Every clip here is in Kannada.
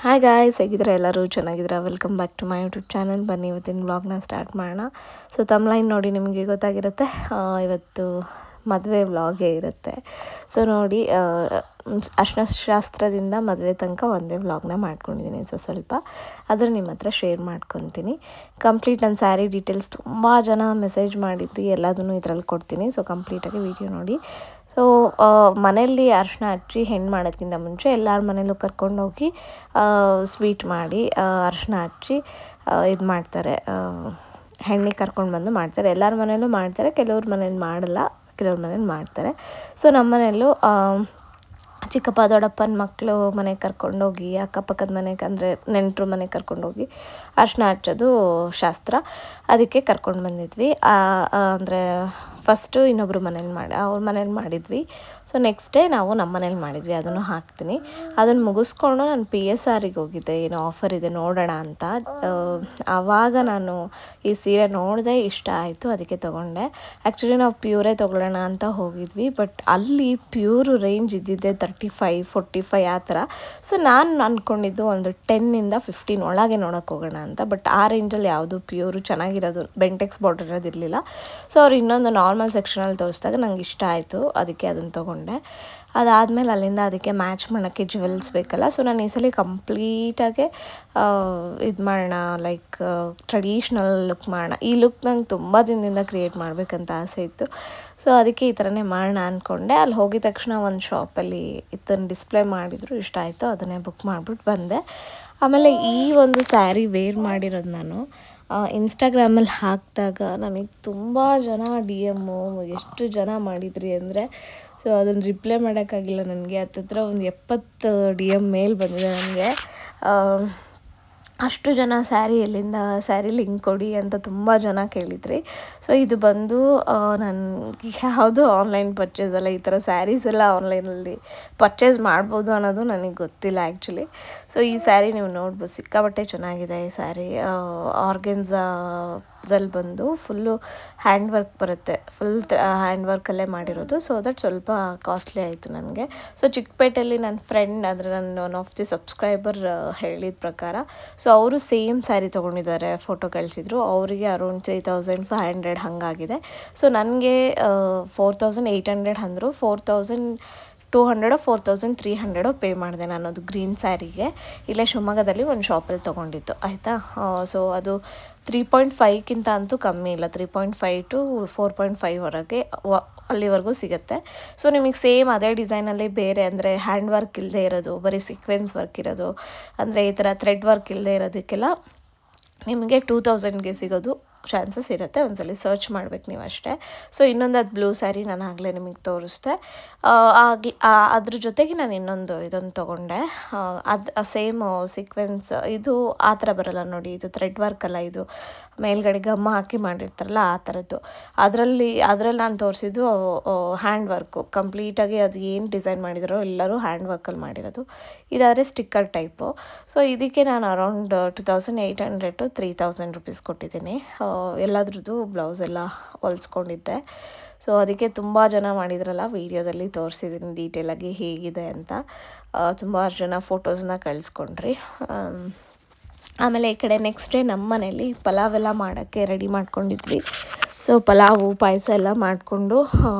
ಹಾಯ್ ಗಾಯ್ಸ್, ಹೇಗಿದ್ರೆ ಎಲ್ಲರೂ ಚೆನ್ನಾಗಿದ್ರೆ welcome back to my YouTube channel. ಬನ್ನಿ ಇವತ್ತಿನ ವ್ಲಾಗ್ನ ಸ್ಟಾರ್ಟ್ ಮಾಡೋಣ. ಸೊ ತಮ್ಲೈನ್ ನೋಡಿ ನಿಮಗೆ ಗೊತ್ತಾಗಿರುತ್ತೆ, ಇವತ್ತು ಮದುವೆ ವ್ಲಾಗೇ ಇರುತ್ತೆ. ಸೊ ನೋಡಿ, ಅರ್ಶಿನ ಶಾಸ್ತ್ರದಿಂದ ಮದುವೆ ತನಕ ಒಂದೇ ವ್ಲಾಗ್ನ ಮಾಡ್ಕೊಂಡಿದ್ದೀನಿ. ಸೊ ಸ್ವಲ್ಪ ಅದನ್ನು ನಿಮ್ಮ ಹತ್ರ ಶೇರ್ ಮಾಡ್ಕೊತೀನಿ. ಕಂಪ್ಲೀಟ್ ನನ್ನ ಸ್ಯಾರಿ ಡೀಟೇಲ್ಸ್ ತುಂಬ ಜನ ಮೆಸೇಜ್ ಮಾಡಿದ್ರಿ, ಎಲ್ಲದನ್ನು ಇದರಲ್ಲಿ ಕೊಡ್ತೀನಿ. ಸೊ ಕಂಪ್ಲೀಟಾಗಿ ವಿಡಿಯೋ ನೋಡಿ. ಸೊ ಮನೆಯಲ್ಲಿ ಅರ್ಶಿನ ಹಚ್ಚಿ ಹೆಣ್ಣು ಮಾಡೋದಕ್ಕಿಂತ ಮುಂಚೆ ಎಲ್ಲರ ಮನೇಲೂ ಕರ್ಕೊಂಡೋಗಿ ಸ್ವೀಟ್ ಮಾಡಿ ಅರ್ಶಿನ ಹಚ್ಚಿ ಇದು ಮಾಡ್ತಾರೆ, ಹೆಣ್ಣಿಗೆ ಕರ್ಕೊಂಡು ಬಂದು ಮಾಡ್ತಾರೆ. ಎಲ್ಲರ ಮನೇಲೂ ಮಾಡ್ತಾರೆ, ಕೆಲವ್ರ ಮನೇಲಿ ಮಾಡಲ್ಲ, ಕೆಲವ್ರ ಮನೇಲಿ ಮಾಡ್ತಾರೆ. ಸೊ ನಮ್ಮ ಮನೆಯಲ್ಲೂ ಚಿಕ್ಕಪ್ಪ ದೊಡ್ಡಪ್ಪನ ಮಕ್ಕಳು ಮನೆಗೆ ಕರ್ಕೊಂಡೋಗಿ, ಅಕ್ಕಪಕ್ಕದ ಮನೆಗೆ ಅಂದರೆ ನೆಂಟರು ಮನೆಗೆ ಕರ್ಕೊಂಡೋಗಿ ಅರ್ಶಿನ ಹಚ್ಚೋದು ಶಾಸ್ತ್ರ. ಅದಕ್ಕೆ ಕರ್ಕೊಂಡು ಬಂದಿದ್ವಿ. ಅಂದರೆ ಫಸ್ಟು ಇನ್ನೊಬ್ಬರು ಮನೇಲಿ ಅವ್ರ ಮನೇಲಿ ಮಾಡಿದ್ವಿ. ಸೊ ನೆಕ್ಸ್ಟ್ ಡೇ ನಾವು ನಮ್ಮ ಮನೇಲಿ ಮಾಡಿದ್ವಿ. ಅದನ್ನು ಹಾಕ್ತೀನಿ. ಅದನ್ನು ಮುಗಿಸ್ಕೊಂಡು ನಾನು PSRಗೆ ಹೋಗಿದ್ದೆ, ಏನೋ ಆಫರ್ ಇದೆ ನೋಡೋಣ ಅಂತ. ಆವಾಗ ನಾನು ಈ ಸೀರೆ ನೋಡಿದೆ, ಇಷ್ಟ ಆಯಿತು, ಅದಕ್ಕೆ ತೊಗೊಂಡೆ. ಆ್ಯಕ್ಚುಲಿ ನಾವು ಪ್ಯೂರೇ ತೊಗೊಳ್ಳೋಣ ಅಂತ ಹೋಗಿದ್ವಿ, ಬಟ್ ಅಲ್ಲಿ ಪ್ಯೂರ್ ರೇಂಜ್ ಇದ್ದಿದ್ದೆ 35, 45 ಆ ಥರ. ಸೊ ನಾನು ಅಂದ್ಕೊಂಡಿದ್ದು ಒಂದು 10ಇಂದ 15 ಒಳಗೆ ನೋಡೋಕೆ ಹೋಗೋಣ ಅಂತ. ಬಟ್ ಆ ರೇಂಜಲ್ಲಿ ಯಾವುದು ಪ್ಯೂರು ಚೆನ್ನಾಗಿರೋದು ಬೆಂಟೆಕ್ಸ್ ಬಾರ್ಡರ್ ಇರೋದಿರಲಿಲ್ಲ. ಸೊ ಅವ್ರು ಇನ್ನೊಂದು ನಾರ್ಮಲ್ ಸೆಕ್ಷನಲ್ಲಿ ತೋರಿಸಿದಾಗ ನಂಗೆ ಇಷ್ಟ ಆಯಿತು, ಅದಕ್ಕೆ ಅದನ್ನು ತೊಗೊಂಡೆ. ಅದಾದಮೇಲೆ ಅಲ್ಲಿಂದ ಅದಕ್ಕೆ ಮ್ಯಾಚ್ ಮಾಡೋಕ್ಕೆ ಜ್ಯುವೆಲ್ಸ್ ಬೇಕಲ್ಲ. ಸೊ ನಾನು ಈ ಸಲ ಕಂಪ್ಲೀಟಾಗೆ ಇದು ಮಾಡೋಣ, ಲೈಕ್ ಟ್ರೆಡಿಷ್ನಲ್ ಲುಕ್ ಮಾಡೋಣ. ಈ ಲುಕ್ ನಂಗೆ ತುಂಬ ದಿನದಿಂದ ಕ್ರಿಯೇಟ್ ಮಾಡಬೇಕಂತ ಆಸೆ ಇತ್ತು. ಸೊ ಅದಕ್ಕೆ ಈ ಥರನೇ ಮಾಡೋಣ ಅಂದ್ಕೊಂಡೆ. ಅಲ್ಲಿ ಹೋಗಿದ ತಕ್ಷಣ ಒಂದು ಶಾಪಲ್ಲಿ ಇದನ್ನು ಡಿಸ್ಪ್ಲೇ ಮಾಡಿದ್ರು, ಇಷ್ಟ ಆಯಿತು, ಅದನ್ನೇ ಬುಕ್ ಮಾಡಿಬಿಟ್ಟು ಬಂದೆ. ಆಮೇಲೆ ಈ ಒಂದು ಸ್ಯಾರಿ ವೇರ್ ಮಾಡಿರೋದು ನಾನು ಇನ್ಸ್ಟಾಗ್ರಾಮಲ್ಲಿ ಹಾಕಿದಾಗ ನನಗೆ ತುಂಬ ಜನ DM ಎಷ್ಟು ಜನ ಮಾಡಿದ್ರಿ ಅಂದರೆ, ಸೊ ಅದನ್ನು ರಿಪ್ಲೈ ಮಾಡೋಕ್ಕಾಗಿಲ್ಲ ನನಗೆ. ಹತ್ತತ್ರ ಒಂದು 70 DM ಮೇಲ್ ಬಂದಿದೆ ನನಗೆ. ಅಷ್ಟು ಜನ ಸ್ಯಾರಿ ಎಲ್ಲಿಂದ, ಸ್ಯಾರಿ ಲಿಂಕ್ ಕೊಡಿ ಅಂತ ತುಂಬ ಜನ ಕೇಳಿದ್ರಿ. ಸೊ ಇದು ಬಂದು ನನಗೆ ಯಾವುದು ಆನ್ಲೈನ್ ಪರ್ಚೇಸ್ ಅಲ್ಲ, ಈ ಥರ ಸ್ಯಾರೀಸ್ ಎಲ್ಲ ಆನ್ಲೈನಲ್ಲಿ ಪರ್ಚೇಸ್ ಮಾಡ್ಬೋದು ಅನ್ನೋದು ನನಗೆ ಗೊತ್ತಿಲ್ಲ ಆ್ಯಕ್ಚುಲಿ. ಸೊ ಈ ಸ್ಯಾರಿ ನೀವು ನೋಡ್ಬೋದು, ಸಿಕ್ಕಾಪಟ್ಟೆ ಚೆನ್ನಾಗಿದೆ ಈ ಸ್ಯಾರಿ. ಆರ್ಗೆನ್ಝಾದಲ್ಲಿ ಬಂದು ಫುಲ್ಲು ಹ್ಯಾಂಡ್ ವರ್ಕ್ ಬರುತ್ತೆ, ಫುಲ್ ಹ್ಯಾಂಡ್ ವರ್ಕಲ್ಲೇ ಮಾಡಿರೋದು. ಸೊ ದಟ್ ಸ್ವಲ್ಪ ಕಾಸ್ಟ್ಲಿ ಆಯಿತು ನನಗೆ. ಸೊ ಚಿಕ್ಕಪೇಟೆಯಲ್ಲಿ ನನ್ನ ಫ್ರೆಂಡ್, ಅಂದರೆ ನನ್ನ ಒನ್ ಆಫ್ ದಿ ಸಬ್ಸ್ಕ್ರೈಬರ್ ಹೇಳಿದ ಪ್ರಕಾರ, ಸೊ ಅವರು ಸೇಮ್ ಸ್ಯಾರಿ ತೊಗೊಂಡಿದ್ದಾರೆ, ಫೋಟೋ ಕಳಿಸಿದ್ರು. ಅವರಿಗೆ ಅರೌಂಡ್ 3500 ಹಾಗಾಗಿದೆ. ಸೊ ನನಗೆ 4800 ಅಂದರು. 4200 4300 ಪೇ ಮಾಡಿದೆ ನಾನು ಅದು ಗ್ರೀನ್ ಸ್ಯಾರಿಗೆ. ಇಲ್ಲೇ ಶಿವಮೊಗ್ಗದಲ್ಲಿ ಒಂದು ಶಾಪಲ್ಲಿ ತೊಗೊಂಡಿತ್ತು, ಆಯಿತಾ. ಸೊ ಅದು 3.5ಕ್ಕಿಂತ ಅಂತೂ ಕಮ್ಮಿ ಇಲ್ಲ, 3.5 to 4.5ವರೆಗೆ ಅಲ್ಲಿವರೆಗೂ ಸಿಗುತ್ತೆ. ಸೊ ನಿಮಗೆ ಸೇಮ್ ಅದೇ ಡಿಸೈನಲ್ಲಿ ಬೇರೆ, ಅಂದರೆ ಹ್ಯಾಂಡ್ ವರ್ಕ್ ಇಲ್ಲದೆ ಇರೋದು, ಬರೀ ಸೀಕ್ವೆನ್ಸ್ ವರ್ಕ್ ಇರೋದು, ಅಂದರೆ ಈ ಥರ ಥ್ರೆಡ್ ವರ್ಕ್ ಇಲ್ಲದೆ ಇರೋದಕ್ಕೆಲ್ಲ ನಿಮಗೆ 2000ಗೆ ಸಿಗೋದು ಚಾನ್ಸಸ್ ಇರುತ್ತೆ. ಒಂದ್ಸಲ ಸರ್ಚ್ ಮಾಡ್ಬೇಕು ನೀವು ಅಷ್ಟೇ. ಸೊ ಇನ್ನೊಂದು ಅದು ಬ್ಲೂ ಸ್ಯಾರಿ ನಾನು ಆಗಲೇ ನಿಮಗೆ ತೋರಿಸ್ದೆ. ಅದ್ರ ಜೊತೆಗೆ ನಾನು ಇದೊಂದು ತೊಗೊಂಡೆ. ಅದು ಸೇಮ್ ಸೀಕ್ವೆನ್ಸ್, ಇದು ಆ ಥರ ಬರೋಲ್ಲ ನೋಡಿ, ಇದು ಥ್ರೆಡ್ ವರ್ಕ್ ಅಲ್ಲ, ಇದು ಮೇಲ್ಗಡೆ ಗಮ್ಮ ಹಾಕಿ ಮಾಡಿರ್ತಾರಲ್ಲ ಆ ಥರದ್ದು. ಅದರಲ್ಲಿ ನಾನು ತೋರಿಸಿದ್ದು ಹ್ಯಾಂಡ್ ವರ್ಕು ಕಂಪ್ಲೀಟಾಗಿ. ಅದು ಏನು ಡಿಸೈನ್ ಮಾಡಿದಾರೋ ಎಲ್ಲರೂ ಹ್ಯಾಂಡ್ ವರ್ಕಲ್ಲಿ ಮಾಡಿರೋದು. ಇದಾದರೆ ಸ್ಟಿಕ್ಕರ್ ಟೈಪು. ಸೊ ಇದಕ್ಕೆ ನಾನು ಅರೌಂಡ್ 2800 to 3000 ರೂಪೀಸ್ ಕೊಟ್ಟಿದ್ದೀನಿ. ಎಲ್ಲದ್ರದ್ದು ಬ್ಲೌಸ್ ಎಲ್ಲ ಹೊಲಿಸ್ಕೊಂಡಿದ್ದೆ. ಸೊ ಅದಕ್ಕೆ ತುಂಬ ಜನ ಮಾಡಿದ್ರಲ್ಲ, ವೀಡಿಯೋದಲ್ಲಿ ತೋರಿಸಿದ್ದೀನಿ ಡೀಟೇಲಾಗಿ ಹೇಗಿದೆ ಅಂತ. ತುಂಬ ಜನ ಫೋಟೋಸ್ನ ಕಳಿಸ್ಕೊಂಡ್ರಿ. ಆಮೇಲೆ ಈ ಕಡೆ ನೆಕ್ಸ್ಟ್ ಡೇ ನಮ್ಮ ಮನೇಲಿ ಪಲಾವೆಲ್ಲ ಮಾಡೋಕ್ಕೆ ರೆಡಿ ಮಾಡ್ಕೊಂಡಿದ್ವಿ. ಸೊ ಪಲಾವು ಪಾಯಸ ಎಲ್ಲ ಮಾಡಿಕೊಂಡು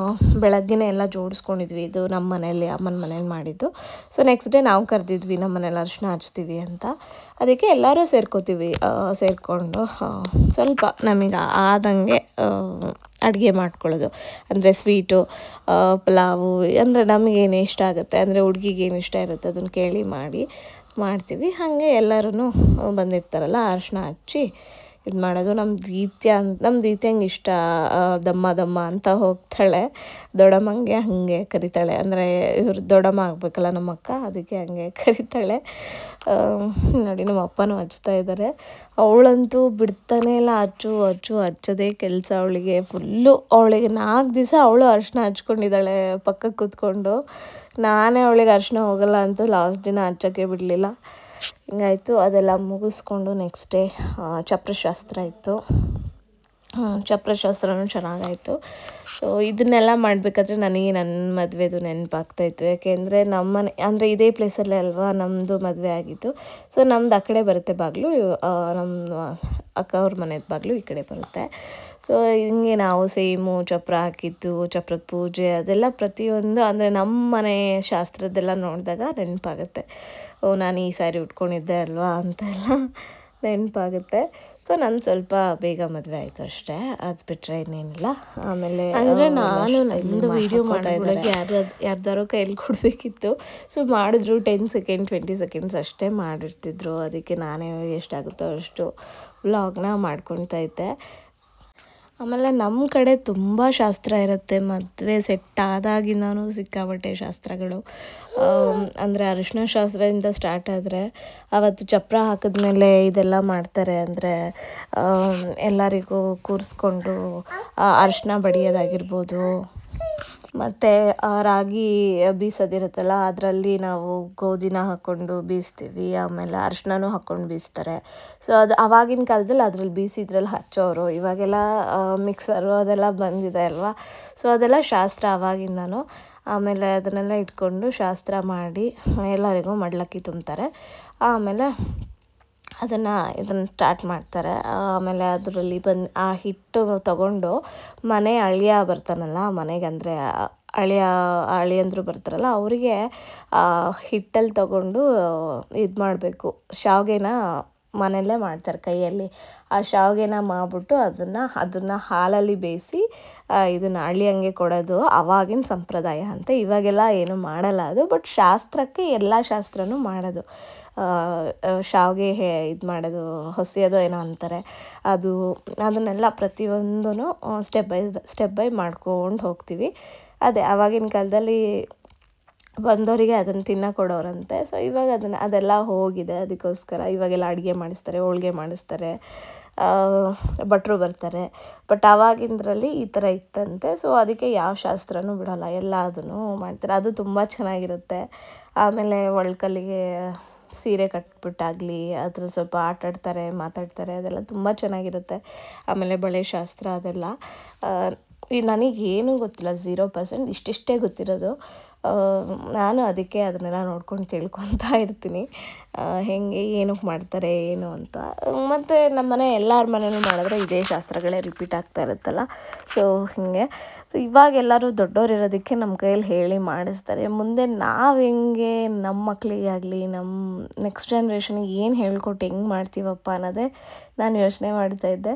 ಬೆಳಗ್ಗೆನೇ ಎಲ್ಲ ಜೋಡಿಸ್ಕೊಂಡಿದ್ವಿ. ಇದು ನಮ್ಮ ಮನೇಲಿ, ಅಮ್ಮನ ಮನೇಲಿ ಮಾಡಿದ್ದು. ಸೊ ನೆಕ್ಸ್ಟ್ ಡೇ ನಾವು ಕರೆದಿದ್ವಿ ನಮ್ಮ ಮನೇಲಿ ಅರ್ಶಿನ ಹಚ್ತೀವಿ ಅಂತ. ಅದಕ್ಕೆ ಎಲ್ಲರೂ ಸೇರಿಕೊಂಡು ಸ್ವಲ್ಪ ನಮಗೆ ಆದಂಗೆ ಅಡುಗೆ ಮಾಡ್ಕೊಳ್ಳೋದು. ಅಂದರೆ ಸ್ವೀಟು, ಪಲಾವು, ಅಂದರೆ ನಮಗೇನು ಇಷ್ಟ ಆಗುತ್ತೆ, ಅಂದರೆ ಹುಡುಗಿಗೆ ಏನು ಇಷ್ಟ ಇರುತ್ತೆ ಅದನ್ನು ಕೇಳಿ ಮಾಡ್ತೀವಿ. ಹಾಗೆ ಎಲ್ಲರೂ ಬಂದಿರ್ತಾರಲ್ಲ, ಅರ್ಶಿನ ಹಚ್ಚಿ ಇದು ಮಾಡೋದು. ನಮ್ಮ ದೀತ್ಯಂಗೆ ಇಷ್ಟ, ದಮ್ಮ ಅಂತ ಹೋಗ್ತಾಳೆ. ದೊಡ್ಡಮ್ಮಂಗೆ ಹಾಗೆ ಕರಿತಾಳೆ, ಅಂದರೆ ಇವರು ದೊಡ್ಡಮ್ಮ ಆಗಬೇಕಲ್ಲ ನಮ್ಮ ಅಕ್ಕ, ಅದಕ್ಕೆ ಹಾಗೆ ಕರಿತಾಳೆ. ನೋಡಿ ನಮ್ಮ ಅಪ್ಪನೂ ಹಚ್ತಾ ಇದ್ದಾರೆ. ಅವಳಂತೂ ಬಿಡ್ತಾನೆ ಇಲ್ಲ, ಹಚ್ಚೋದೇ ಕೆಲಸ ಅವಳಿಗೆ ಫುಲ್ಲು. ಅವಳಿಗೆ 4 ದಿವಸ ಅವಳು ಅರ್ಶಿನ ಹಚ್ಕೊಂಡಿದ್ದಾಳೆ ಪಕ್ಕಕ್ಕೆ ಕೂತ್ಕೊಂಡು. ನಾನೇ ಅವಳಿಗೆ ಅರ್ಶಿನ ಹೋಗಲ್ಲ ಅಂತ ಲಾಸ್ಟ್ ದಿನ ಹಚ್ಚೋಕ್ಕೆ ಬಿಡಲಿಲ್ಲ. ಹಿಂಗಾಯಿತು. ಅದೆಲ್ಲ ಮುಗಿಸ್ಕೊಂಡು ನೆಕ್ಸ್ಟ್ ಡೇ ಚಪ್ರಶಾಸ್ತ್ರ ಇತ್ತು. ಚಪ್ರಶಾಸ್ತ್ರನೂ ಚೆನ್ನಾಗಾಯಿತು. ಸೊ ಇದನ್ನೆಲ್ಲ ಮಾಡಬೇಕಾದ್ರೆ ನನಗೆ ನನ್ನ ಮದುವೆದು ನೆನಪಾಗ್ತಾಯಿತ್ತು. ಯಾಕೆಂದರೆ ನಮ್ಮನೆ ಅಂದರೆ ಇದೇ ಪ್ಲೇಸಲ್ಲೇ ಅಲ್ವಾ ನಮ್ಮದು ಮದುವೆ ಆಗಿತ್ತು. ಸೊ ನಮ್ದು ಆ ಕಡೆ ಬರುತ್ತೆ ಬಾಗಿಲು, ನಮ್ಮ ಅಕ್ಕ ಅವ್ರ ಮನೆದು ಬಾಗಿಲು ಈ ಕಡೆ ಬರುತ್ತೆ. ಸೊ ಹಿಂಗೆ ನಾವು ಸೇಮು ಚಪ್ರ ಹಾಕಿದ್ದು, ಚಪ್ರದ ಪೂಜೆ ಅದೆಲ್ಲ ಪ್ರತಿಯೊಂದು ಅಂದರೆ ನಮ್ಮ ಮನೆ ಶಾಸ್ತ್ರದ್ದೆಲ್ಲ ನೋಡಿದಾಗ ನೆನಪಾಗುತ್ತೆ. ಓ ನಾನು ಈ ಸ್ಯಾರಿ ಉಟ್ಕೊಂಡಿದ್ದೆ ಅಲ್ವಾ ಅಂತೆಲ್ಲ ನೆನಪಾಗುತ್ತೆ. ಸೊ ನಾನು ಸ್ವಲ್ಪ ಬೇಗ ಮದುವೆ ಆಯಿತು ಅಷ್ಟೇ, ಅದು ಬಿಟ್ಟರೆ ಇನ್ನೇನಿಲ್ಲ. ಆಮೇಲೆ ಅಂದರೆ ನಾನು ನಂದು ವೀಡಿಯೋ ಮಾಡೋದ್ರೊಳಗೆ ಯಾರ್ದಾರೋ ಕೈಯಲ್ಲಿ ಕೊಡಬೇಕಿತ್ತು. ಸೊ ಮಾಡಿದ್ರು 10 ಸೆಕೆಂಡ್ 20 ಸೆಕೆಂಡ್ಸ್ ಅಷ್ಟೇ ಮಾಡಿರ್ತಿದ್ರು. ಅದಕ್ಕೆ ನಾನೇ ಎಷ್ಟಾಗುತ್ತೋ ಅಷ್ಟು ವ್ಲಾಗ್ನ ಮಾಡ್ಕೊತಾ ಇದ್ದೆ. ಆಮೇಲೆ ನಮ್ಮ ಕಡೆ ತುಂಬ ಶಾಸ್ತ್ರ ಇರುತ್ತೆ. ಮದುವೆ ಸೆಟ್ ಆದಾಗಿಂದನೂ ಸಿಕ್ಕಾಪಟ್ಟೆ ಶಾಸ್ತ್ರಗಳು. ಅಂದರೆ ಅರಿಶಿನ ಶಾಸ್ತ್ರದಿಂದ ಸ್ಟಾರ್ಟ್ ಆದರೆ ಆವತ್ತು ಚಪ್ರ ಹಾಕಿದ್ಮೇಲೆ ಇದೆಲ್ಲ ಮಾಡ್ತಾರೆ. ಅಂದರೆ ಎಲ್ಲರಿಗೂ ಕೂರಿಸ್ಕೊಂಡು ಅರಿಶಿನ ಬಡಿಯೋದಾಗಿರ್ಬೋದು, ಮತ್ತು ರಾಗಿ ಬೀಸೋದಿರುತ್ತಲ್ಲ ಅದರಲ್ಲಿ ನಾವು ಗೋಧಿನ ಹಾಕ್ಕೊಂಡು ಬೀಸ್ತೀವಿ. ಆಮೇಲೆ ಅರಿಶಿನನೂ ಹಾಕ್ಕೊಂಡು ಬೀಸ್ತಾರೆ. ಸೊ ಅದು ಆವಾಗಿನ ಕಾಲದಲ್ಲಿ ಅದ್ರಲ್ಲಿ ಬೀಸಿ ಇದ್ರಲ್ಲಿ ಹಚ್ಚೋರು. ಇವಾಗೆಲ್ಲ ಮಿಕ್ಸರು ಅದೆಲ್ಲ ಬಂದಿದೆ ಅಲ್ವಾ. ಸೊ ಅದೆಲ್ಲ ಶಾಸ್ತ್ರ ಆವಾಗಿಂದನೂ. ಆಮೇಲೆ ಅದನ್ನೆಲ್ಲ ಇಟ್ಕೊಂಡು ಶಾಸ್ತ್ರ ಮಾಡಿ ಎಲ್ಲರಿಗೂ ಮಡ್ಲಕ್ಕಿ ತುಂಬ್ತಾರೆ. ಆಮೇಲೆ ಇದನ್ನು ಸ್ಟಾರ್ಟ್ ಮಾಡ್ತಾರೆ. ಆಮೇಲೆ ಅದರಲ್ಲಿ ಆ ಹಿಟ್ಟು ತಗೊಂಡು ಮನೆ ಅಳಿಯ ಬರ್ತಾನಲ್ಲ ಮನೆಗೆ, ಅಂದರೆ ಅಳಿಯಂದ್ರು ಬರ್ತಾರಲ್ಲ ಅವರಿಗೆ ಹಿಟ್ಟಲ್ಲಿ ತಗೊಂಡು ಇದು ಮಾಡಬೇಕು. ಶಾವಿಗೆನ ಮನೆಯಲ್ಲೇ ಮಾಡ್ತಾರೆ ಕೈಯಲ್ಲಿ. ಆ ಶಾವಿಗೆನ ಮಾಡಿಬಿಟ್ಟು ಅದನ್ನು ಹಾಲಲ್ಲಿ ಬೇಯಿಸಿ ಇದನ್ನು ಅಳಿಯಂಗೆ ಕೊಡೋದು ಆವಾಗಿನ ಸಂಪ್ರದಾಯ ಅಂತ. ಇವಾಗೆಲ್ಲ ಏನೂ ಮಾಡಲ್ಲ ಅದು, ಬಟ್ ಶಾಸ್ತ್ರಕ್ಕೆ ಎಲ್ಲ ಶಾಸ್ತ್ರನೂ ಮಾಡೋದು. ಶಾವಿಗೆ ಇದು ಮಾಡೋದು, ಹೊಸೆಯೋದು ಏನೋ ಅಂತಾರೆ. ಅದನ್ನೆಲ್ಲ ಪ್ರತಿಯೊಂದೂ ಸ್ಟೆಪ್ ಬೈ ಮಾಡ್ಕೊಂಡು ಹೋಗ್ತೀವಿ. ಅದೇ ಆವಾಗಿನ ಕಾಲದಲ್ಲಿ ಬಂದವರಿಗೆ ಅದನ್ನು ತಿನ್ನೋಕೆ ಕೊಡೋರಂತೆ. ಸೊ ಇವಾಗ ಅದೆಲ್ಲ ಹೋಗಿದೆ. ಅದಕ್ಕೋಸ್ಕರ ಇವಾಗೆಲ್ಲ ಅಡುಗೆ ಮಾಡಿಸ್ತಾರೆ, ಹೋಳ್ಗೆ ಮಾಡಿಸ್ತಾರೆ, ಭಟ್ರು ಬರ್ತಾರೆ. ಬಟ್ ಆವಾಗಿಂದ್ರಲ್ಲಿ ಈ ಥರ ಇತ್ತಂತೆ. ಸೊ ಅದಕ್ಕೆ ಯಾವ ಶಾಸ್ತ್ರನೂ ಬಿಡೋಲ್ಲ, ಎಲ್ಲದನ್ನು ಮಾಡ್ತಾರೆ. ಅದು ತುಂಬ ಚೆನ್ನಾಗಿರುತ್ತೆ. ಆಮೇಲೆ ಒಳ್ಕಲ್ಲಿಗೆ ಸೀರೆ ಕಟ್ಬಿಟ್ಟಾಗಲಿ ಅದ್ರ ಸ್ವಲ್ಪ ಆಟಾಡ್ತಾರೆ, ಮಾತಾಡ್ತಾರೆ, ಅದೆಲ್ಲ ತುಂಬ ಚೆನ್ನಾಗಿರುತ್ತೆ. ಆಮೇಲೆ ಬಳೆ ಶಾಸ್ತ್ರ ಅದೆಲ್ಲ ನನಗೇನೂ ಗೊತ್ತಿಲ್ಲ, 0%. ಇಷ್ಟಿಷ್ಟೇ ಗೊತ್ತಿರೋದು. ನಾನು ಅದಕ್ಕೆ ಅದನ್ನೆಲ್ಲ ನೋಡ್ಕೊಂಡು ತಿಳ್ಕೊತಾ ಇರ್ತೀನಿ ಹೇಗೆ ಏನಕ್ಕೆ ಮಾಡ್ತಾರೆ ಏನು ಅಂತ. ಮತ್ತು ನಮ್ಮನೆ ಎಲ್ಲರ ಮನೇಲೂ ಮಾಡಿದ್ರೆ ಇದೇ ಶಾಸ್ತ್ರಗಳೇ ರಿಪೀಟ್ ಆಗ್ತಾ ಇರುತ್ತಲ್ಲ. ಸೊ ಹೀಗೆ. ಸೊ ಇವಾಗೆಲ್ಲರೂ ದೊಡ್ಡವ್ರು ಇರೋದಕ್ಕೆ ನಮ್ಮ ಕೈಯಲ್ಲಿ ಹೇಳಿ ಮಾಡಿಸ್ತಾರೆ. ಮುಂದೆ ನಾವು ಹೆಂಗೆ ನಮ್ಮ ಮಕ್ಕಳಿಗೆ ಆಗಲಿ ನಮ್ಮ ನೆಕ್ಸ್ಟ್ ಜನ್ರೇಷನಿಗೆ ಏನು ಹೇಳ್ಕೊಟ್ಟು ಹೆಂಗೆ ಮಾಡ್ತೀವಪ್ಪ ಅನ್ನೋದೇ ನಾನು ಯೋಚನೆ ಮಾಡ್ತಾಯಿದ್ದೆ.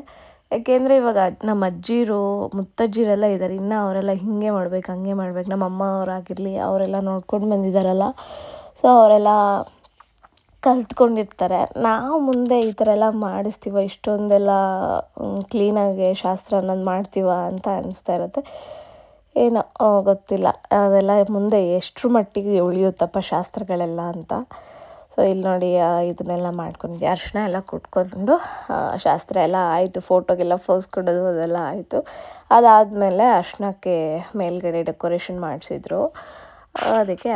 ಯಾಕೆಂದರೆ ಇವಾಗ ನಮ್ಮ ಅಜ್ಜಿರು ಮುತ್ತಜ್ಜಿರೆಲ್ಲ ಇದ್ದಾರೆ, ಇನ್ನು ಅವರೆಲ್ಲ ಹೀಗೆ ಮಾಡ್ಬೇಕು ಹಂಗೆ ಮಾಡ್ಬೇಕು. ನಮ್ಮ ಅಮ್ಮ ಅವರಾಗಿರಲಿ ಅವರೆಲ್ಲ ನೋಡ್ಕೊಂಡು ಬಂದಿದ್ದಾರಲ್ಲ. ಸೊ ಅವರೆಲ್ಲ ಕಲ್ತ್ಕೊಂಡಿರ್ತಾರೆ. ನಾವು ಮುಂದೆ ಈ ಥರ ಎಲ್ಲ ಮಾಡಿಸ್ತೀವ, ಇಷ್ಟೊಂದೆಲ್ಲ ಕ್ಲೀನಾಗಿ ಶಾಸ್ತ್ರ ಅನ್ನೋದು ಮಾಡ್ತೀವ ಅಂತ ಅನಿಸ್ತಾ ಇರುತ್ತೆ. ಏನೋ ಗೊತ್ತಿಲ್ಲ, ಅದೆಲ್ಲ ಮುಂದೆ ಎಷ್ಟರ ಮಟ್ಟಿಗೆ ಉಳಿಯುತ್ತಪ್ಪ ಶಾಸ್ತ್ರಗಳೆಲ್ಲ ಅಂತ. ಸೊ ಇಲ್ಲಿ ನೋಡಿ ಇದನ್ನೆಲ್ಲ ಮಾಡ್ಕೊಂಡಿದ್ದೆ. ಅರಿಶಿನ ಎಲ್ಲ ಕುಟ್ಕೊಂಡು ಶಾಸ್ತ್ರ ಎಲ್ಲ ಆಯಿತು. ಫೋಟೋಗೆಲ್ಲ ಫೋಸ್ ಕೊಡೋದು ಅದೆಲ್ಲ ಆಯಿತು. ಅದಾದಮೇಲೆ ಅರಿಶಿನಕ್ಕೆ ಮೇಲ್ಗಡೆ ಡೆಕೋರೇಷನ್ ಮಾಡಿಸಿದ್ರು. ಅದಕ್ಕೆ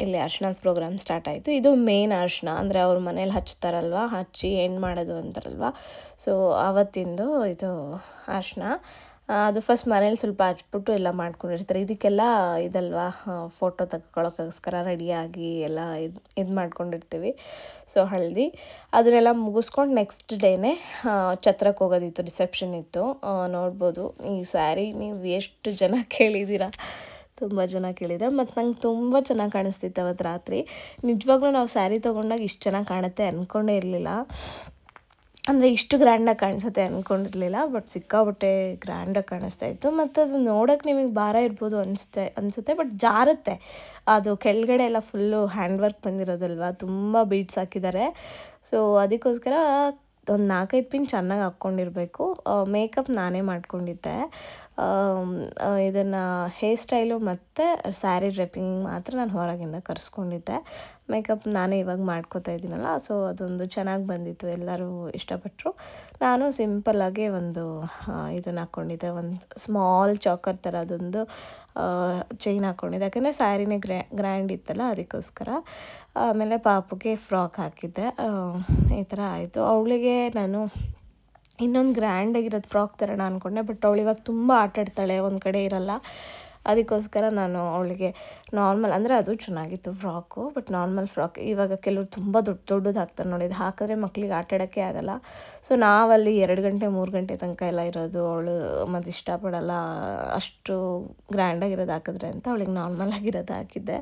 ಇಲ್ಲಿ ಅರಿಶಿನದ ಪ್ರೋಗ್ರಾಮ್ ಸ್ಟಾರ್ಟ್ ಆಯಿತು. ಇದು ಮೇನ್ ಅರಿಶಿನ, ಅಂದರೆ ಅವ್ರ ಮನೇಲಿ ಹಚ್ತಾರಲ್ವ, ಹಚ್ಚಿ ಏನು ಮಾಡೋದು ಅಂತಾರಲ್ವ. ಸೊ ಆವತ್ತಿಂದು ಇದು ಅರಿಶಿನ. ಅದು ಫಸ್ಟ್ ಮನೇಲಿ ಸ್ವಲ್ಪ ಹಚ್ಬಿಟ್ಟು ಎಲ್ಲ ಮಾಡ್ಕೊಂಡಿರ್ತಾರೆ. ಇದಕ್ಕೆಲ್ಲ ಇದಲ್ವಾ ಫೋಟೋ ತೆಗೆದುಕೊಳ್ಳೋಕ್ಕೋಸ್ಕರ ರೆಡಿಯಾಗಿ ಎಲ್ಲ ಇದು ಮಾಡ್ಕೊಂಡಿರ್ತೀವಿ. ಸೊ ಹಳದಿ ಅದನ್ನೆಲ್ಲ ಮುಗಿಸ್ಕೊಂಡು ನೆಕ್ಸ್ಟ್ ಡೇನೇ ಛತ್ರಕ್ಕೆ ಹೋಗೋದಿತ್ತು, ರಿಸೆಪ್ಷನ್ ಇತ್ತು. ನೋಡ್ಬೋದು ಈ ಸ್ಯಾರಿ ನೀವು ಎಷ್ಟು ಜನ ಕೇಳಿದ್ದೀರಾ, ತುಂಬ ಜನ ಕೇಳಿದ್ರೆ. ಮತ್ತು ನಂಗೆ ತುಂಬ ಚೆನ್ನಾಗಿ ಕಾಣಿಸ್ತಿತ್ತು ಅವತ್ತು ರಾತ್ರಿ. ನಿಜವಾಗ್ಲೂ ನಾವು ಸ್ಯಾರಿ ತೊಗೊಂಡಾಗ ಇಷ್ಟು ಚೆನ್ನಾಗಿ ಕಾಣುತ್ತೆ ಅಂದ್ಕೊಂಡೇ ಇರಲಿಲ್ಲ. ಅಂದರೆ ಇಷ್ಟು ಗ್ರ್ಯಾಂಡಾಗಿ ಕಾಣಿಸುತ್ತೆ ಅಂದ್ಕೊಂಡಿರಲಿಲ್ಲ. ಬಟ್ ಸಿಕ್ಕಾಬಟ್ಟೆ ಗ್ರ್ಯಾಂಡಾಗಿ ಕಾಣಿಸ್ತಾ ಇತ್ತು. ಮತ್ತು ಅದು ನೋಡೋಕೆ ನಿಮಗೆ ಭಾರ ಇರ್ಬೋದು ಅನಿಸುತ್ತೆ, ಬಟ್ ಜಾರುತ್ತೆ. ಅದು ಕೆಳಗಡೆ ಎಲ್ಲ ಫುಲ್ಲು ಹ್ಯಾಂಡ್ ವರ್ಕ್ ಬಂದಿರೋದಲ್ವ, ತುಂಬ ಬೀಡ್ಸ್ ಹಾಕಿದ್ದಾರೆ. ಸೊ ಅದಕ್ಕೋಸ್ಕರ ಒಂದು 4-5 ಪಿನ್ ಚೆನ್ನಾಗಿ ಹಾಕ್ಕೊಂಡಿರಬೇಕು. ಮೇಕಪ್ ನಾನೇ ಮಾಡ್ಕೊಂಡಿದ್ದೆ. ಇದನ್ನು ಹೇರ್ ಸ್ಟೈಲು ಮತ್ತು ಸ್ಯಾರಿ ಡ್ರೆಪ್ಪಿಂಗ್ ಮಾತ್ರ ನಾನು ಹೊರಗಿಂದ ಕರೆಸ್ಕೊಂಡಿದ್ದೆ. ಮೇಕಪ್ ನಾನೇ ಇವಾಗ ಮಾಡ್ಕೋತಾ ಇದ್ದೀನಲ್ಲ, ಸೊ ಅದೊಂದು ಚೆನ್ನಾಗಿ ಬಂದಿತ್ತು, ಎಲ್ಲರೂ ಇಷ್ಟಪಟ್ಟರು. ನಾನು ಸಿಂಪಲ್ಲಾಗಿ ಒಂದು ಇದನ್ನು ಹಾಕ್ಕೊಂಡಿದ್ದೆ, ಒಂದು ಸ್ಮಾಲ್ ಚಾಕರ್ ಥರ ಅದೊಂದು ಚೈನ್ ಹಾಕ್ಕೊಂಡಿದ್ದೆ. ಯಾಕಂದರೆ ಸ್ಯಾರಿನೇ ಗ್ರ್ಯಾಂಡ್ ಇತ್ತಲ್ಲ ಅದಕ್ಕೋಸ್ಕರ. ಆಮೇಲೆ ಪಾಪುಗೆ ಫ್ರಾಕ್ ಹಾಕಿದ್ದೆ. ಈ ಥರ ಆಯಿತು. ಅವಳಿಗೆ ನಾನು ಇನ್ನೊಂದು ಗ್ರ್ಯಾಂಡಾಗಿರೋದು ಫ್ರಾಕ್ ತರೋಣ ಅಂದ್ಕೊಂಡೆ. ಬಟ್ ಅವಳು ಇವಾಗ ತುಂಬ ಆಟಾಡ್ತಾಳೆ, ಒಂದು ಕಡೆ ಇರಲ್ಲ. ಅದಕ್ಕೋಸ್ಕರ ನಾನು ಅವಳಿಗೆ ನಾರ್ಮಲ್ ಅಂದರೆ ಅದು ಚೆನ್ನಾಗಿತ್ತು ಫ್ರಾಕು, ಬಟ್ ನಾರ್ಮಲ್ ಫ್ರಾಕ್. ಇವಾಗ ಕೆಲವರು ತುಂಬ ದೊಡ್ಡದು ಹಾಕ್ತಾರೆ ನೋಡಿ, ಇದು ಹಾಕಿದ್ರೆ ಮಕ್ಳಿಗೆ ಆಟಾಡೋಕ್ಕೆ ಆಗೋಲ್ಲ. ಸೊ ನಾವಲ್ಲಿ 2 ಗಂಟೆ 3 ಗಂಟೆ ತನಕ ಎಲ್ಲ ಇರೋದು, ಅವಳು ಮತ್ತು ಇಷ್ಟಪಡಲ್ಲ ಅಷ್ಟು ಗ್ರ್ಯಾಂಡಾಗಿರೋದು ಹಾಕಿದ್ರೆ ಅಂತ ಅವಳಿಗೆ ನಾರ್ಮಲ್ ಆಗಿರೋದು ಹಾಕಿದ್ದೆ.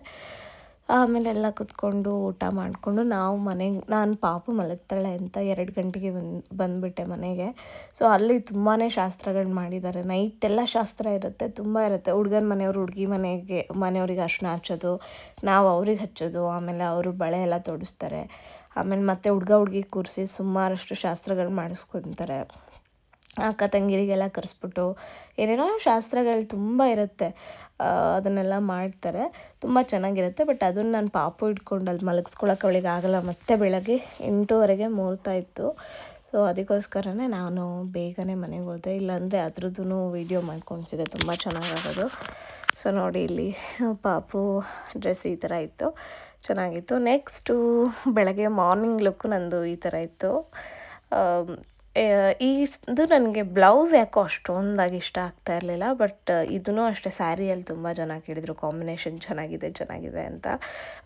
ಆಮೇಲೆ ಎಲ್ಲ ಕುತ್ಕೊಂಡು ಊಟ ಮಾಡಿಕೊಂಡು ನಾವು ಮನೆಗೆ, ನಾನು ಪಾಪು ಮಲಗ್ತಾಳೆ ಅಂತ 2 ಗಂಟೆಗೆ ಬಂದುಬಿಟ್ಟೆ ಮನೆಗೆ. ಸೊ ಅಲ್ಲಿ ತುಂಬಾ ಶಾಸ್ತ್ರಗಳು ಮಾಡಿದ್ದಾರೆ. ನೈಟೆಲ್ಲ ಶಾಸ್ತ್ರ ಇರುತ್ತೆ, ತುಂಬ ಇರುತ್ತೆ. ಹುಡುಗನ ಮನೆಯವರು ಹುಡುಗಿ ಮನೆಯವ್ರಿಗೆ ಅರ್ಶಿನ ಹಚ್ಚೋದು, ನಾವು ಅವ್ರಿಗೆ ಹಚ್ಚೋದು, ಆಮೇಲೆ ಅವರು ಬಳೆ ಎಲ್ಲ ತೊಡಿಸ್ತಾರೆ. ಆಮೇಲೆ ಮತ್ತೆ ಹುಡುಗಿ ಕೂರಿಸಿ ಸುಮಾರಷ್ಟು ಶಾಸ್ತ್ರಗಳು ಮಾಡಿಸ್ಕೊತಾರೆ. ಅಕ್ಕ ತಂಗಿರಿಗೆಲ್ಲ ಕರೆಸ್ಬಿಟ್ಟು ಏನೇನೋ ಶಾಸ್ತ್ರಗಳು ತುಂಬ ಇರುತ್ತೆ, ಅದನ್ನೆಲ್ಲ ಮಾಡ್ತಾರೆ. ತುಂಬ ಚೆನ್ನಾಗಿರುತ್ತೆ. ಬಟ್ ಅದನ್ನು ನಾನು ಪಾಪು ಇಟ್ಕೊಂಡು ಅಲ್ಲಿ ಮಲಗಿಸ್ಕೊಳಕ್ಕೆ ಅವಳಿಗೆ ಆಗೋಲ್ಲ. ಮತ್ತೆ ಬೆಳಗ್ಗೆ 8:30ಗೆ ಮುಹೂರ್ತ ಇತ್ತು. ಸೊ ಅದಕ್ಕೋಸ್ಕರನೇ ನಾನು ಬೇಗನೆ ಮನೆಗೆ ಹೋದೆ, ಇಲ್ಲಾಂದರೆ ಅದ್ರದ್ದು ವೀಡಿಯೋ ಮಾಡ್ಕೊಳ್ತಿದ್ದೆ, ತುಂಬ ಚೆನ್ನಾಗಾಗೋದು. ಸೊ ನೋಡಿ ಇಲ್ಲಿ ಪಾಪು ಡ್ರೆಸ್ ಈ ಥರ ಇತ್ತು, ಚೆನ್ನಾಗಿತ್ತು. ನೆಕ್ಸ್ಟು ಬೆಳಗ್ಗೆ ಮಾರ್ನಿಂಗ್ ಲುಕ್ ನಂದು ಈ ಥರ ಇತ್ತು. ಇದು ನನಗೆ ಬ್ಲೌಸ್ ಯಾಕೋ ಅಷ್ಟೊಂದಾಗಿ ಇಷ್ಟ ಆಗ್ತಾ ಇರಲಿಲ್ಲ. ಬಟ್ ಇದೂ ಅಷ್ಟೇ, ಸ್ಯಾರಿಯಲ್ಲಿ ತುಂಬ ಜನ ಕೇಳಿದರು ಕಾಂಬಿನೇಷನ್ ಚೆನ್ನಾಗಿದೆ ಅಂತ.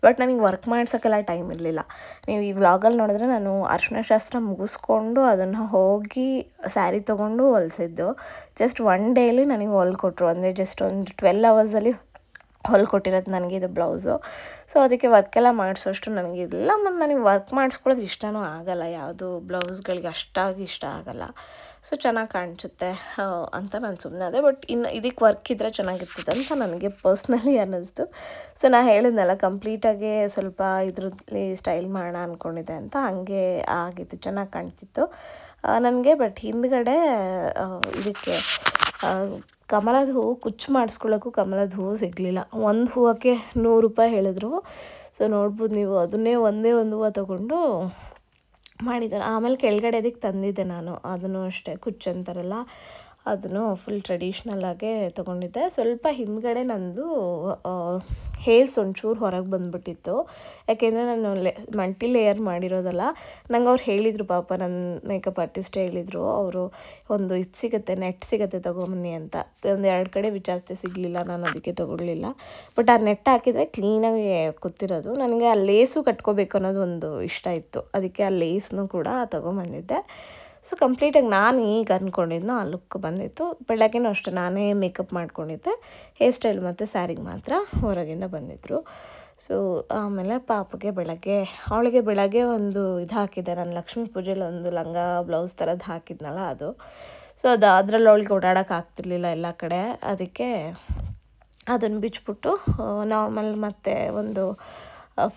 ಬಟ್ ನನಗೆ ವರ್ಕ್ ಮಾಡ್ಸೋಕ್ಕೆಲ್ಲ ಟೈಮ್ ಇರಲಿಲ್ಲ. ನೀವು ಈ ವ್ಲಾಗಲ್ಲಿ ನೋಡಿದ್ರೆ ನಾನು ಅರಿಶಿನ ಶಾಸ್ತ್ರ ಮುಗಿಸ್ಕೊಂಡು ಅದನ್ನು ಹೋಗಿ ಸ್ಯಾರಿ ತೊಗೊಂಡು ಹೊಲಿಸಿದ್ದು. ಜಸ್ಟ್ 1 ಡೇಲಿ ನನಗೆ ಹೊಲ್ಕೊಟ್ರು, ಅಂದರೆ ಜಸ್ಟ್ ಒಂದು 12 ಅವರ್ಸಲ್ಲಿ ಹೊಲ್ಕೊಟ್ಟಿರೋದು ನನಗೆ ಇದು ಬ್ಲೌಸು. ಸೊ ಅದಕ್ಕೆ ವರ್ಕೆಲ್ಲ ಮಾಡಿಸೋಷ್ಟು ನನಗಿಲ್ಲ. ಮತ್ತು ನನಗೆ ವರ್ಕ್ ಮಾಡಿಸ್ಕೊಳ್ಳೋದು ಇಷ್ಟನೂ ಆಗೋಲ್ಲ, ಯಾವುದು ಬ್ಲೌಸ್ಗಳಿಗೆ ಅಷ್ಟಾಗಿ ಇಷ್ಟ ಆಗೋಲ್ಲ. ಸೊ ಚೆನ್ನಾಗಿ ಕಾಣಿಸುತ್ತೆ ಅಂತ ನಾನು ಸುಮ್ಮನೆ ಅದೇ. ಬಟ್ ಇನ್ನು ಇದಕ್ಕೆ ವರ್ಕ್ ಇದ್ದರೆ ಚೆನ್ನಾಗಿರ್ತದೆ ಅಂತ ನನಗೆ ಪರ್ಸ್ನಲಿ ಅನ್ನಿಸ್ತು. ಸೊ ನಾನು ಹೇಳಿದ್ನಲ್ಲ, ಕಂಪ್ಲೀಟಾಗಿ ಸ್ವಲ್ಪ ಇದ್ರಲ್ಲಿ ಸ್ಟೈಲ್ ಮಾಡೋಣ ಅಂದ್ಕೊಂಡಿದ್ದೆ ಅಂತ, ಹಾಗೆ ಆಗಿತ್ತು, ಚೆನ್ನಾಗಿ ಕಾಣ್ತಿತ್ತು ನನಗೆ. ಬಟ್ ಹಿಂದ್ಗಡೆ ಇದಕ್ಕೆ ಕಮಲದ ಹೂವು ಕುಚ್ಚು ಮಾಡಿಸ್ಕೊಳ್ಳೋಕ್ಕೂ ಕಮಲದ ಹೂವು ಸಿಗಲಿಲ್ಲ. ಒಂದು ಹೂವಕ್ಕೆ 100 ರೂಪಾಯಿ ಹೇಳಿದ್ರು. ಸೊ ನೋಡ್ಬೋದು ನೀವು, ಅದನ್ನೇ ಒಂದೇ ಒಂದು ಹೂವು ತೊಗೊಂಡು ಮಾಡಿದ್ದಾನೆ. ಆಮೇಲೆ ಕೆಳಗಡೆ ಅದಕ್ಕೆ ತಂದಿದ್ದೆ ನಾನು, ಅದನ್ನು ಅಷ್ಟೇ ಕುಚ್ಚು ಅಂತಾರಲ್ಲ, ಅದನ್ನು ಫುಲ್ ಟ್ರೆಡಿಷ್ನಲ್ಲಾಗೆ ತೊಗೊಂಡಿದ್ದೆ. ಸ್ವಲ್ಪ ಹಿಂದ್ಗಡೆ ನಂದು ಹೇರ್ಸ್ ಒಂಚೂರು ಹೊರಗೆ ಬಂದುಬಿಟ್ಟಿತ್ತು, ಯಾಕೆಂದರೆ ನಾನು ಮಲ್ಟಿ ಲೇಯರ್ ಮಾಡಿರೋದಲ್ಲ. ನಂಗೆ ಅವ್ರು ಹೇಳಿದರು, ಪಾಪ ನನ್ನ ಮೇಕಪ್ ಆರ್ಟಿಸ್ಟ್ ಹೇಳಿದರು, ಅವರು ಒಂದು ಇದು ಸಿಗುತ್ತೆ, ನೆಟ್ ಸಿಗುತ್ತೆ ತೊಗೊಂಬನ್ನಿ ಅಂತ. ಒಂದು 2 ಕಡೆ ವಿಚಾರಿಸಿ ಸಿಗಲಿಲ್ಲ, ನಾನು ಅದಕ್ಕೆ ತೊಗೊಳ್ಳಿಲ್ಲ. ಬಟ್ ಆ ನೆಟ್ ಹಾಕಿದರೆ ಕ್ಲೀನಾಗಿ ಕೂತಿರೋದು. ನನಗೆ ಆ ಲೇಸು ಕಟ್ಕೋಬೇಕು ಅನ್ನೋದು ಒಂದು ಇಷ್ಟ ಇತ್ತು, ಅದಕ್ಕೆ ಆ ಲೇಸ್ನೂ ಕೂಡ ತೊಗೊಂಬಂದಿದ್ದೆ. ಸೊ ಕಂಪ್ಲೀಟಾಗಿ ನಾನು ಈಗ ಅಂದ್ಕೊಂಡಿದ್ನೋ ಆ ಲುಕ್ ಬಂದಿತ್ತು. ಬೆಳಗ್ಗೆನೂ ಅಷ್ಟೇ ನಾನೇ ಮೇಕಪ್ ಮಾಡ್ಕೊಂಡಿದ್ದೆ, ಹೇರ್ ಸ್ಟೈಲ್ ಮತ್ತು ಸ್ಯಾರಿಗೆ ಮಾತ್ರ ಹೊರಗಿಂದ ಬಂದಿದ್ದರು. ಸೊ ಆಮೇಲೆ ಪಾಪಗೆ ಅವಳಿಗೆ ಬೆಳಗ್ಗೆ ಒಂದು ಇದು ಹಾಕಿದ್ದೆ ನಾನು, ಲಕ್ಷ್ಮೀ ಪೂಜೆಲಿ ಒಂದು ಲಂಗ ಬ್ಲೌಸ್ ಥರದ್ದು ಹಾಕಿದ್ನಲ್ಲ ಅದು. ಸೊ ಅದರಲ್ಲಿ ಅವಳಿಗೆ ಓಡಾಡೋಕೆ ಆಗ್ತಿರ್ಲಿಲ್ಲ ಎಲ್ಲ ಕಡೆ, ಅದಕ್ಕೆ ಅದನ್ನು ಬಿಚ್ಚಿಬಿಟ್ಟು ನಾರ್ಮಲ್ ಮತ್ತು ಒಂದು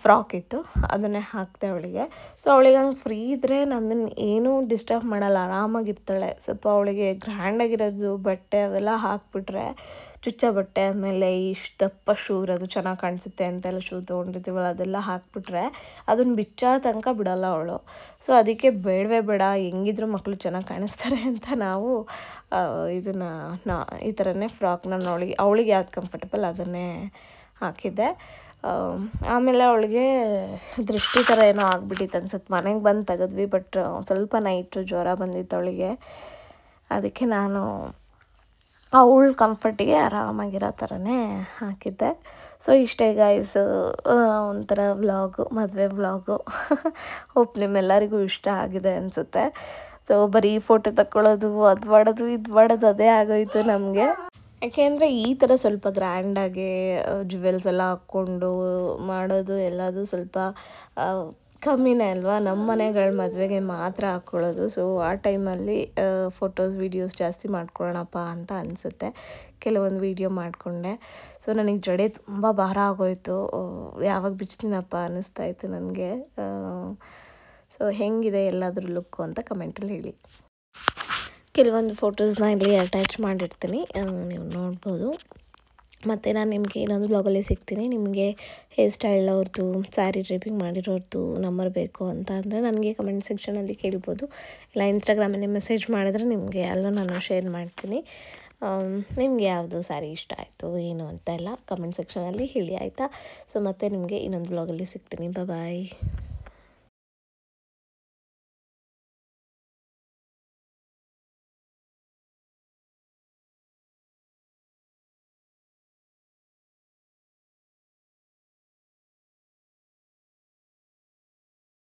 ಫ್ರಾಕ್ ಇತ್ತು, ಅದನ್ನೇ ಹಾಕಿದೆ ಅವಳಿಗೆ. ಸೊ ಅವಳಿಗೆ ಹಂಗೆ ಫ್ರೀ ಇದ್ದರೆ ನನ್ನನ್ನು ಏನೂ ಡಿಸ್ಟರ್ಬ್ ಮಾಡಲ್ಲ, ಆರಾಮಾಗಿರ್ತಾಳೆ. ಸ್ವಲ್ಪ ಅವಳಿಗೆ ಗ್ರ್ಯಾಂಡಾಗಿರೋದು ಬಟ್ಟೆ ಅವೆಲ್ಲ ಹಾಕಿಬಿಟ್ರೆ, ಚುಚ್ಚ ಬಟ್ಟೆ, ಆಮೇಲೆ ಇಷ್ಟು ದಪ್ಪ ಶೂ ಇರೋದು ಚೆನ್ನಾಗಿ ಕಾಣಿಸುತ್ತೆ ಅಂತೆಲ್ಲ ಶೂ ತೊಗೊಂಡಿರ್ತೀವಲ್ಲ, ಅದೆಲ್ಲ ಹಾಕಿಬಿಟ್ರೆ ಅದನ್ನು ಬಿಚ್ಚೋ ತನಕ ಬಿಡೋಲ್ಲ ಅವಳು. ಸೊ ಅದಕ್ಕೆ ಬೇಡವೇ ಬೇಡ, ಹೆಂಗಿದ್ರು ಮಕ್ಕಳು ಚೆನ್ನಾಗಿ ಕಾಣಿಸ್ತಾರೆ ಅಂತ ನಾವು ಇದನ್ನು ಈ ಥರನೇ ಫ್ರಾಕ್ನ ಅವಳಿಗೆ ಯಾವ್ದು ಕಂಫರ್ಟಬಲ್ ಅದನ್ನೇ ಹಾಕಿದ್ದೆ. ಆಮೇಲೆ ಅವಳಿಗೆ ದೃಷ್ಟಿ ಥರ ಏನೋ ಆಗಿಬಿಟ್ಟಿತ್ತು ಅನ್ಸುತ್ತೆ, ಮನೆಗೆ ಬಂದು ತೆಗೆದ್ವಿ. ಬಟ್ ಸ್ವಲ್ಪ ನೈಟು ಜ್ವರ ಬಂದಿತ್ತು ಅವಳಿಗೆ, ಅದಕ್ಕೆ ನಾನು ಅವಳ ಕಂಫರ್ಟಿಗೆ ಆರಾಮಾಗಿರೋ ಥರನೇ ಹಾಕಿದ್ದೆ. ಸೊ ಇಷ್ಟೇ ಗೈಸ್, ಒಂಥರ ವ್ಲಾಗು, ಮದುವೆ ವ್ಲಾಗು. ಹೋಪ್ ನಿಮ್ಮೆಲ್ಲರಿಗೂ ಇಷ್ಟ ಆಗಿದೆ ಅನಿಸುತ್ತೆ. ಸೊ ಬರೀ ಫೋಟೋ ತಗೊಳ್ಳೋದು, ಅದು ಮಾಡೋದು ಇದು ಮಾಡೋದು ಅದೇ ಆಗೋಯ್ತು ನಮಗೆ. ಯಾಕೆಂದರೆ ಈ ಥರ ಸ್ವಲ್ಪ ಗ್ರ್ಯಾಂಡಾಗಿ ಜುವೆಲ್ಸ್ ಎಲ್ಲ ಹಾಕ್ಕೊಂಡು ಮಾಡೋದು ಎಲ್ಲದು ಸ್ವಲ್ಪ ಕಮ್ಮಿನೇ ಅಲ್ವಾ, ನಮ್ಮ ಮನೆಗಳ ಮದುವೆಗೆ ಮಾತ್ರ ಹಾಕ್ಕೊಳ್ಳೋದು. ಸೊ ಆ ಟೈಮಲ್ಲಿ ಫೋಟೋಸ್ ವೀಡಿಯೋಸ್ ಜಾಸ್ತಿ ಮಾಡ್ಕೊಳ್ಳೋಣಪ್ಪ ಅಂತ ಅನಿಸುತ್ತೆ. ಕೆಲವೊಂದು ವೀಡಿಯೋ ಮಾಡಿಕೊಂಡೆ. ಸೊ ನನಗೆ ಜಡೆ ತುಂಬ ಭಾರ ಆಗೋಯಿತು, ಯಾವಾಗ ಬಿಚ್ತೀನಪ್ಪ ಅನ್ನಿಸ್ತಾಯಿತ್ತು ನನಗೆ. ಸೊ ಹೆಂಗಿದೆ ಎಲ್ಲಾದರೂ ಲುಕ್ಕು ಅಂತ ಕಮೆಂಟಲ್ಲಿ ಹೇಳಿ. ಕೆಲವೊಂದು ಫೋಟೋಸ್ನ ಇಲ್ಲಿ ಅಟ್ಯಾಚ್ ಮಾಡಿರ್ತೀನಿ, ನೀವು ನೋಡ್ಬೋದು. ಮತ್ತು ನಾನು ನಿಮಗೆ ಇನ್ನೊಂದು ಬ್ಲಾಗಲ್ಲಿ ಸಿಗ್ತೀನಿ. ನಿಮಗೆ ಹೇರ್ ಸ್ಟೈಲ್ ಅವ್ರದ್ದು, ಸ್ಯಾರಿ ಡ್ರೇಪಿಂಗ್ ಮಾಡಿರೋರ್ದು ನಂಬರ್ ಬೇಕು ಅಂತ ಅಂದರೆ ನನಗೆ ಕಮೆಂಟ್ ಸೆಕ್ಷನಲ್ಲಿ ಕೇಳ್ಬೋದು, ಇಲ್ಲ ಇನ್ಸ್ಟಾಗ್ರಾಮಲ್ಲಿ ಮೆಸೇಜ್ ಮಾಡಿದ್ರೆ ನಿಮಗೆ ಅಲ್ಲೂ ನಾನು ಶೇರ್ ಮಾಡ್ತೀನಿ. ನಿಮಗೆ ಯಾವುದು ಸ್ಯಾರಿ ಇಷ್ಟ ಆಯಿತು ಏನು ಅಂತ ಎಲ್ಲ ಕಮೆಂಟ್ ಸೆಕ್ಷನಲ್ಲಿ ಹೇಳಿ, ಆಯಿತಾ. ಸೊ ಮತ್ತೆ ನಿಮಗೆ ಇನ್ನೊಂದು ಬ್ಲಾಗಲ್ಲಿ ಸಿಗ್ತೀನಿ. ಬಾಯ್.